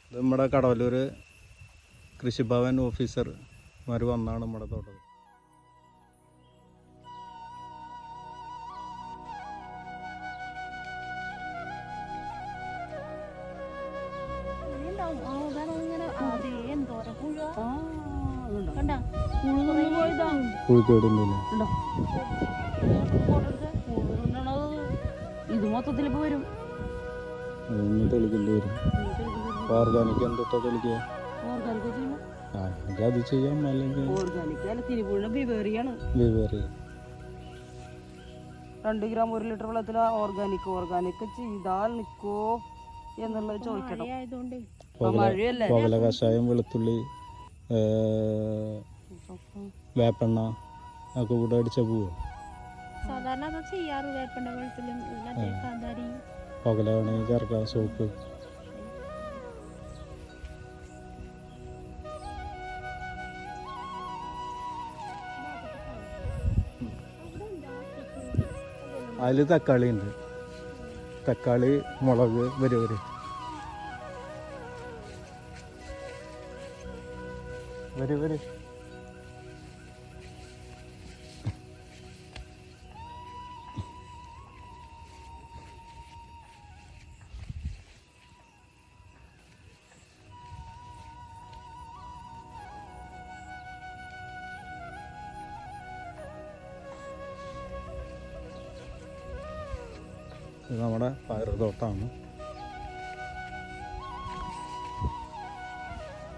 ഇത് നമ്മുടെ കടവല്ലൂർ കൃഷിഭവൻ ഓഫീസർമാർ വന്നാണ് നമ്മുടെ തോട്ടം. ഇത് മൊത്തത്തിൽ ഇപ്പൊ വരും. തെളിക്കേണ്ടി വരും. ഓർഗാനിക് എന്തൊക്കെ തെളിക്കുക? അത് ചെയ്യാം. അല്ലെങ്കിൽ ഓർഗാനിക് അല്ല, തിരുപ്പൂരിന് ബിവേറിയാണ്. 2 ഗ്രാം 1 ലിറ്റർ വെള്ളത്തിൽ ഓർഗാനിക് ചെയ്താൽ നിൽക്കോ എന്നുള്ളത് ചോദിക്കണം. മഴയല്ലേ? പുകല കഷായം, വെളുത്തുള്ളി, വേപ്പെണ്ണ ഒക്കെ കൂടെ അടിച്ച പോവോ? സാധാരണ ചെയ്യാറ് വേപ്പെണ്ണ, വെളുത്തുള്ളി, പുകല വേണമെങ്കിൽ ചേർക്കാം. സോപ്പ് അതിൽ തക്കാളി ഉണ്ട്. തക്കാളി, മുളക് വരും. ഇത് നമ്മുടെ പയർ തോട്ടമാണ്.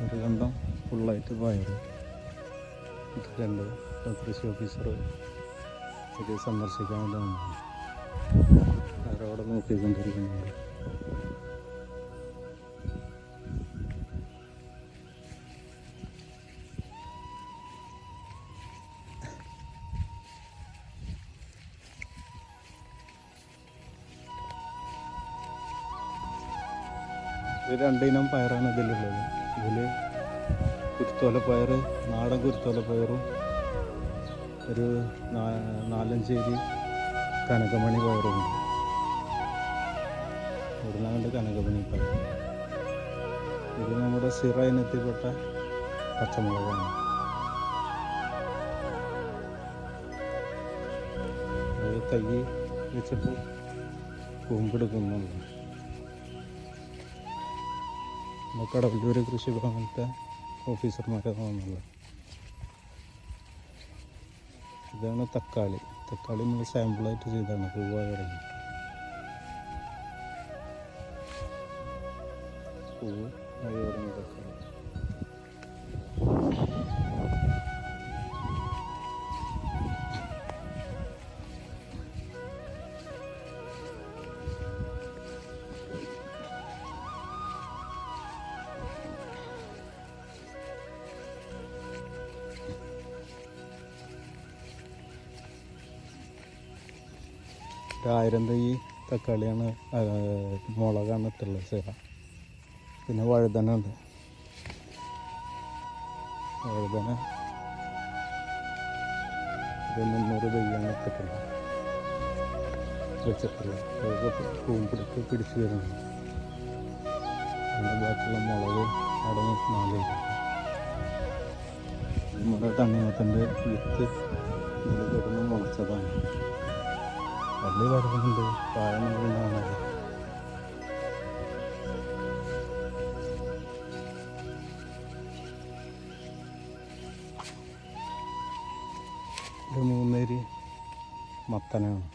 ഒരു കണ്ടം ഫുള്ളായിട്ട് പയർ ഇട്ടിട്ടുണ്ട്. കൃഷി ഓഫീസർ ഇത് സന്ദർശിക്കാൻ വേണ്ടി വന്നതാണ്. അവരവിടെ നോക്കിക്കൊണ്ടിരിക്കുന്നുണ്ട്. ഇത് 2 ഇനം പയറാണ് ഇതിലുള്ളത്. ഇതിൽ കുരുത്തോലപ്പയർ, നാടൻ കുരുത്തോലപ്പയറും ഒരു 4-5 ഇരി കനകമണി പയറുമുണ്ട്. ഇവിടുന്ന് കണ്ട് കനകമണി പയർ. ഇത് നമ്മുടെ സിറ ഇനത്തിൽപ്പെട്ട പച്ചമുളകാണ്. അത് തൈ വെച്ചിട്ട് കൂമ്പെടുക്കുന്നുണ്ട്. കടവല്ലൂർ കൃഷിഭവനത്തെ ഓഫീസർമാരാണ് വന്നുള്ളത്. ഇതാണ് തക്കാളി നമ്മൾ സാമ്പിളായിട്ട് ചെയ്താണ്. പൂവായി തുടങ്ങി. പൂവ് ആയി തുടങ്ങി തക്കാളി. ഒരു 1000 തൈ തക്കാളിയാണ്, മുളകാണ് ഇട്ടുള്ളത്. സിറ. പിന്നെ വഴുതന ഉണ്ട്. വഴുതന ഒരു 300 തൈയാണ് ഇട്ടിട്ടുള്ളത്, വെച്ചിട്ടുള്ളത്. അതൊക്കെ പിടിച്ച് വരുന്നുണ്ട്. പിന്നെ ബാക്കിയുള്ള മുളക് അവിടെ 4 നമ്മുടെ തണ്ണിമത്തൻ്റെ വിത്ത് ഇതിൽ കിടന്ന് മുളച്ചതാണ്. പള്ളി വരുന്നുണ്ട്. പാഴണത് ഇത് 3 ഇരി മത്തനാണ്.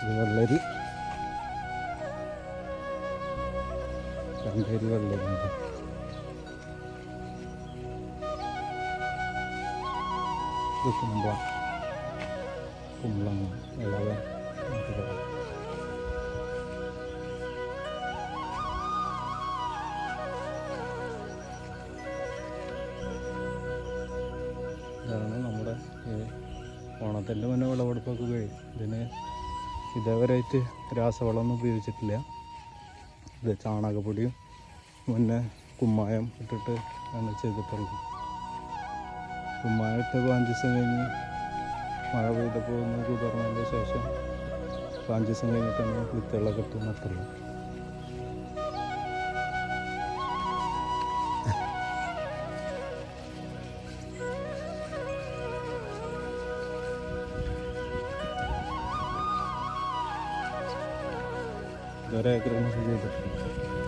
ഇത് വെള്ളരി, 2 ഇരി വെള്ളരിയുണ്ട്. ഇത് കുമ്പളങ്ങ അല്ലാതെ ഇതാണ് നമ്മുടെ ഓണത്തിൻ്റെ മുന്നേ വിളവെടുപ്പൊക്കെ കഴിയും. ഇതിന് ഇതേവരായിട്ട് രാസവളമൊന്നും ഉപയോഗിച്ചിട്ടില്ല. ഇത് ചാണകപ്പൊടിയും മുന്നേ കുമ്മായം ഇട്ടിട്ട് ആണ് ചെയ്തിട്ടുള്ളത്. കുമ്മായം ഇട്ട് 5 ദിവസം കഴിഞ്ഞ് മഴ പെയ്തപ്പോൾ ഒന്ന് കുതിർന്നതിൻ്റെ ശേഷം അപ്പോൾ 5 ദിവസം കഴിഞ്ഞിട്ടാണ് വിത്തുകളൊക്കെ ഇട്ട് നട്ടുള്ളൂ. ഒരേക്കർ കൃഷി ചെയ്തിട്ടുണ്ട്.